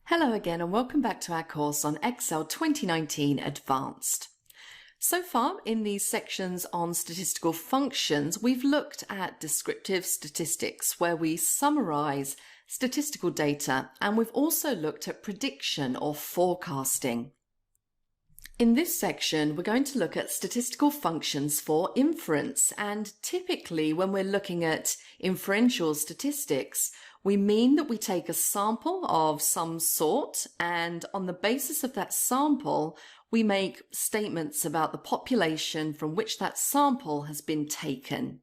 Hello again and welcome back to our course on Excel 2019 Advanced. So far in these sections on statistical functions, we've looked at descriptive statistics where we summarize statistical data, and we've also looked at prediction or forecasting. In this section, we're going to look at statistical functions for inference, and typically when we're looking at inferential statistics, we mean that we take a sample of some sort, and on the basis of that sample, we make statements about the population from which that sample has been taken.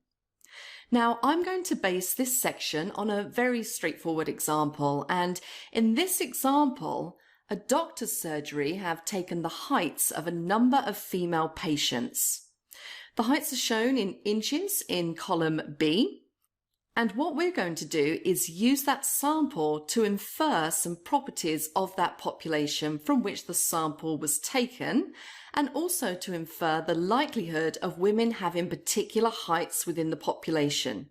Now, I'm going to base this section on a very straightforward example, and in this example, a doctor's surgery have taken the heights of a number of female patients. The heights are shown in inches in column B. And what we're going to do is use that sample to infer some properties of that population from which the sample was taken, and also to infer the likelihood of women having particular heights within the population.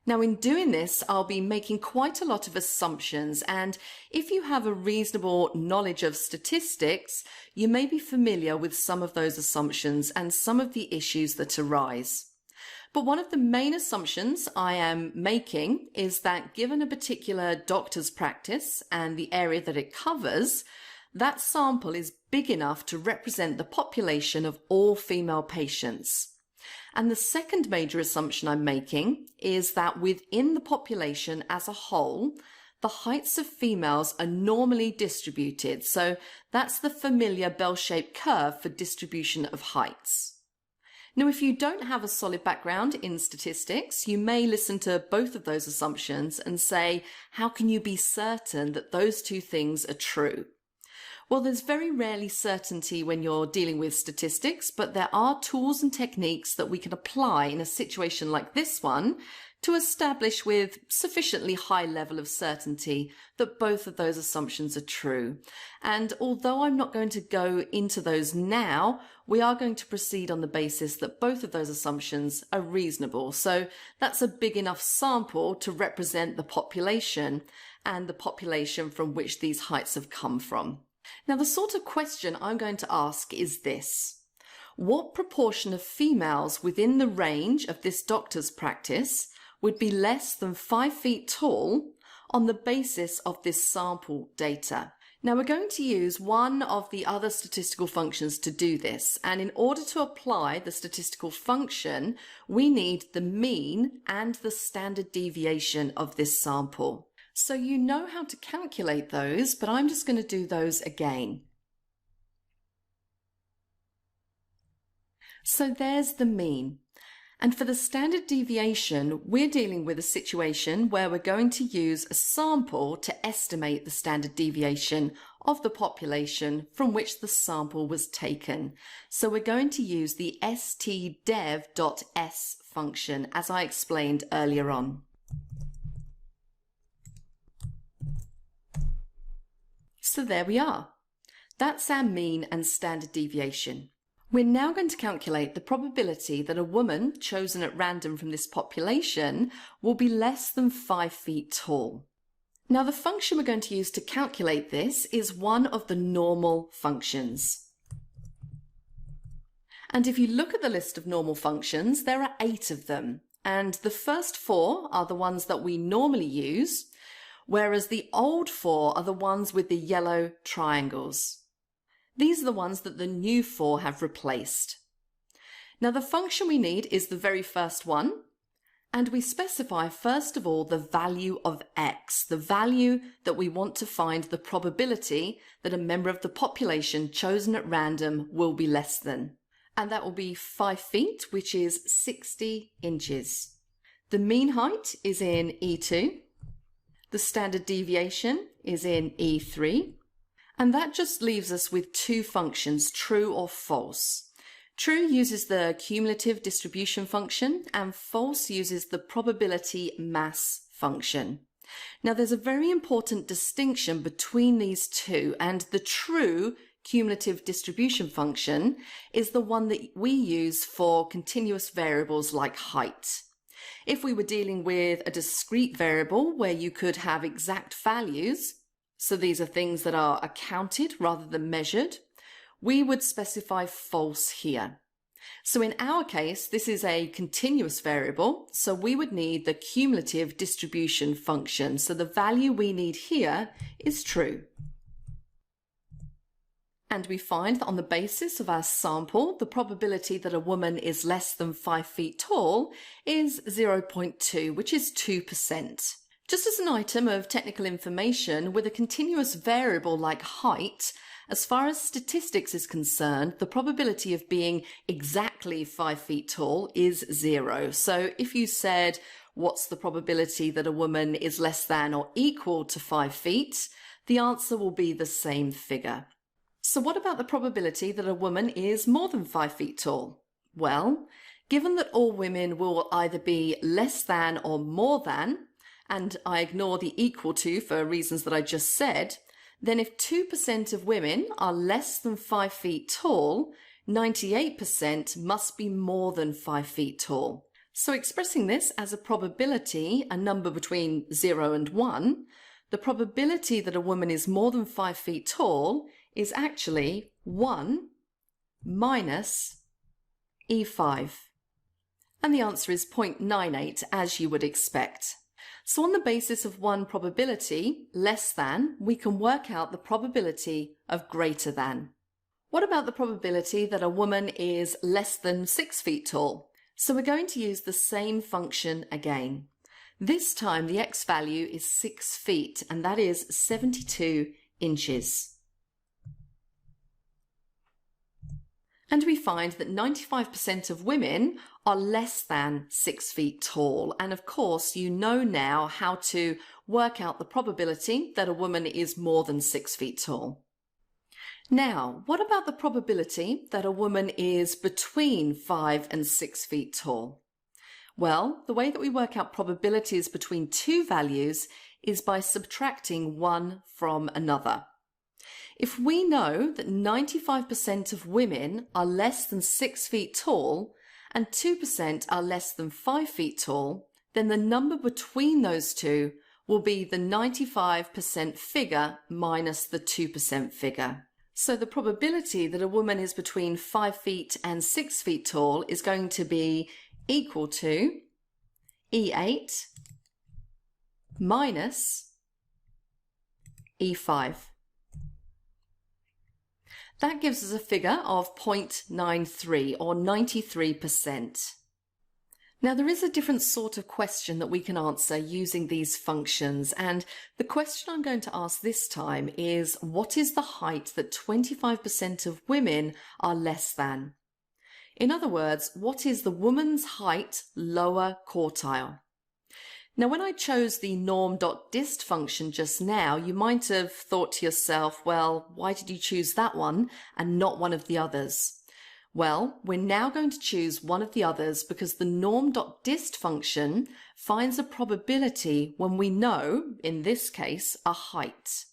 Now, in doing this, I'll be making quite a lot of assumptions, and if you have a reasonable knowledge of statistics, you may be familiar with some of those assumptions and some of the issues that arise. But one of the main assumptions I am making is that given a particular doctor's practice and the area that it covers, that sample is big enough to represent the population of all female patients. And the second major assumption I'm making is that within the population as a whole, the heights of females are normally distributed. So that's the familiar bell-shaped curve for distribution of heights. Now, if you don't have a solid background in statistics, you may listen to both of those assumptions and say, how can you be certain that those two things are true? Well, there's very rarely certainty when you're dealing with statistics, but there are tools and techniques that we can apply in a situation like this one to establish with sufficiently high level of certainty that both of those assumptions are true. And although I'm not going to go into those now, we are going to proceed on the basis that both of those assumptions are reasonable. So that's a big enough sample to represent the population and the population from which these heights have come from. Now, the sort of question I'm going to ask is this: what proportion of females within the range of this doctor's practice would be less than 5 feet tall on the basis of this sample data? Now, we're going to use one of the other statistical functions to do this, and in order to apply the statistical function, we need the mean and the standard deviation of this sample. So you know how to calculate those, but I'm just going to do those again. So there's the mean. And for the standard deviation, we're dealing with a situation where we're going to use a sample to estimate the standard deviation of the population from which the sample was taken. So we're going to use the stdev.s function, as I explained earlier on. So there we are. That's our mean and standard deviation. We're now going to calculate the probability that a woman chosen at random from this population will be less than 5 feet tall. Now, the function we're going to use to calculate this is one of the normal functions. And if you look at the list of normal functions, there are 8 of them. And the first 4 are the ones that we normally use, whereas the old 4 are the ones with the yellow triangles. These are the ones that the new 4 have replaced. Now, the function we need is the very first one, and we specify first of all the value of x, the value that we want to find the probability that a member of the population chosen at random will be less than. And that will be 5 feet, which is 60 inches. The mean height is in E2. The standard deviation is in E3. And that just leaves us with 2 functions, true or false. True uses the cumulative distribution function, and false uses the probability mass function. Now, there's a very important distinction between these two, and the true cumulative distribution function is the one that we use for continuous variables like height. If we were dealing with a discrete variable where you could have exact values, so these are things that are accounted rather than measured, we would specify false here. So in our case, this is a continuous variable, so we would need the cumulative distribution function. So the value we need here is true. And we find that on the basis of our sample, the probability that a woman is less than 5 feet tall is 0.2, which is 2%. Just as an item of technical information, with a continuous variable like height, as far as statistics is concerned, the probability of being exactly 5 feet tall is 0. So if you said, what's the probability that a woman is less than or equal to 5 feet, the answer will be the same figure. So what about the probability that a woman is more than 5 feet tall? Well, given that all women will either be less than or more than, and I ignore the equal to for reasons that I just said, then if 2% of women are less than 5 feet tall, 98% must be more than 5 feet tall. So expressing this as a probability, a number between 0 and 1, the probability that a woman is more than 5 feet tall is actually 1 minus E5. And the answer is 0.98, as you would expect. So on the basis of one probability, less than, we can work out the probability of greater than. What about the probability that a woman is less than 6 feet tall? So we're going to use the same function again. This time the x value is 6 feet, and that is 72 inches. And we find that 95% of women are less than 6 feet tall. And of course, you know now how to work out the probability that a woman is more than 6 feet tall. Now, what about the probability that a woman is between 5 and 6 feet tall? Well, the way that we work out probabilities between two values is by subtracting one from another. If we know that 95% of women are less than 6 feet tall and 2% are less than 5 feet tall, then the number between those two will be the 95% figure minus the 2% figure. So the probability that a woman is between 5 feet and 6 feet tall is going to be equal to E8 minus E5. That gives us a figure of 0.93 or 93%. Now there is a different sort of question that we can answer using these functions, and the question I'm going to ask this time is, what is the height that 25% of women are less than? In other words, what is the woman's height lower quartile? Now, when I chose the norm.dist function just now, you might have thought to yourself, well, why did you choose that one and not one of the others? Well, we're now going to choose one of the others because the norm.dist function finds a probability when we know, in this case, a height.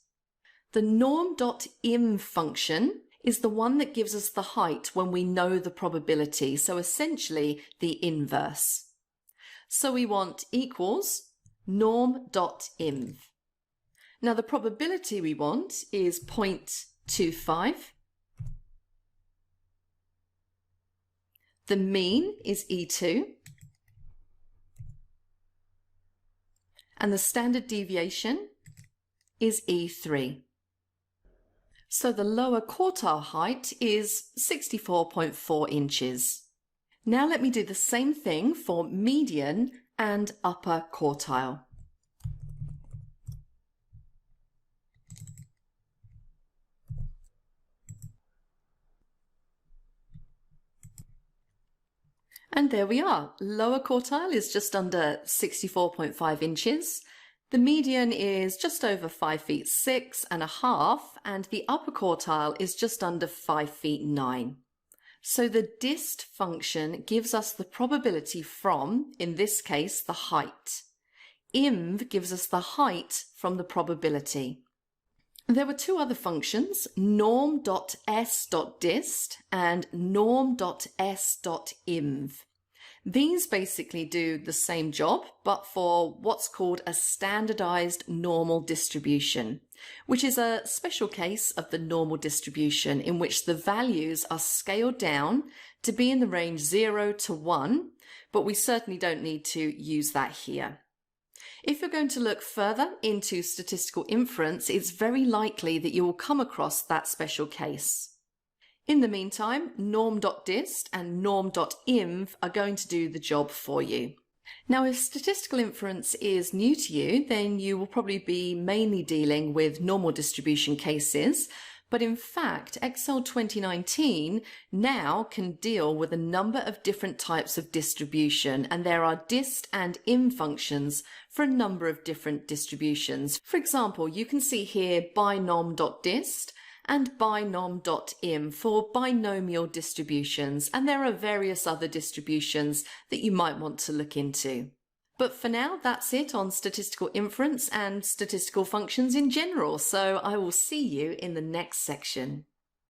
The norm.im function is the one that gives us the height when we know the probability, so essentially the inverse. So we want equals norm.inv. Now the probability we want is 0.25. The mean is E2. And the standard deviation is E3. So the lower quartile height is 64.4 inches. Now let me do the same thing for median and upper quartile. And there we are. Lower quartile is just under 64.5 inches. The median is just over 5 feet 6.5, and the upper quartile is just under 5 feet 9. So the dist function gives us the probability from, in this case, the height. Inv gives us the height from the probability. There were two other functions, norm.s.dist and norm.s.inv. These basically do the same job, but for what's called a standardized normal distribution, which is a special case of the normal distribution in which the values are scaled down to be in the range 0 to 1, but we certainly don't need to use that here. If you're going to look further into statistical inference, it's very likely that you will come across that special case. In the meantime, norm.dist and norm.inv are going to do the job for you. Now, if statistical inference is new to you, then you will probably be mainly dealing with normal distribution cases, but in fact, Excel 2019 now can deal with a number of different types of distribution, and there are dist and inv functions for a number of different distributions. For example, you can see here binom.dist and binom.im for binomial distributions, and there are various other distributions that you might want to look into. But for now, that's it on statistical inference and statistical functions in general, so I will see you in the next section.